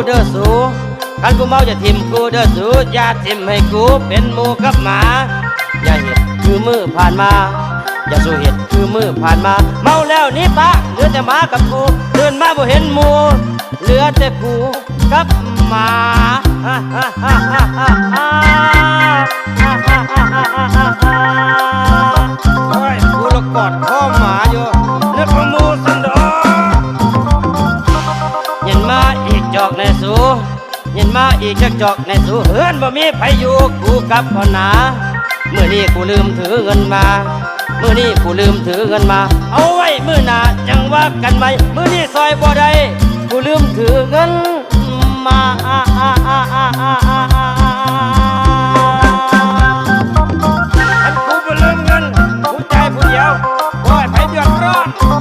เด้อสูคันกูเมาจะทิมกูเด้อสูอย่าทิมให้กูเป็นหมูกับหมาอย่าเห็ดคือมือผ่านมาอย่าสู้เห็ดคือมือผ่านมาเมาแล้วนี่ปะเหลือแต่หมากับกูเดินมาบ่เห็นหมูเหลือแต่กูกับหมาโอ้ยกูละกอดข้อหมาอยู่นึกว่าหมูสันดอเย็นมาอีกจอกในสูเย็นมาอีกจักจอกในสูเฮือนบ่มีไผอยู่กูกับพ่อหนาเมื่อนี้กูลืมถือเงินมาเมื่อนี้กูลืมถือเงินมาเอาไว้มื้อหน้าจังว่ากันไหมมื้อนี้ซอยบ่ได้กูลืมถือเงินมา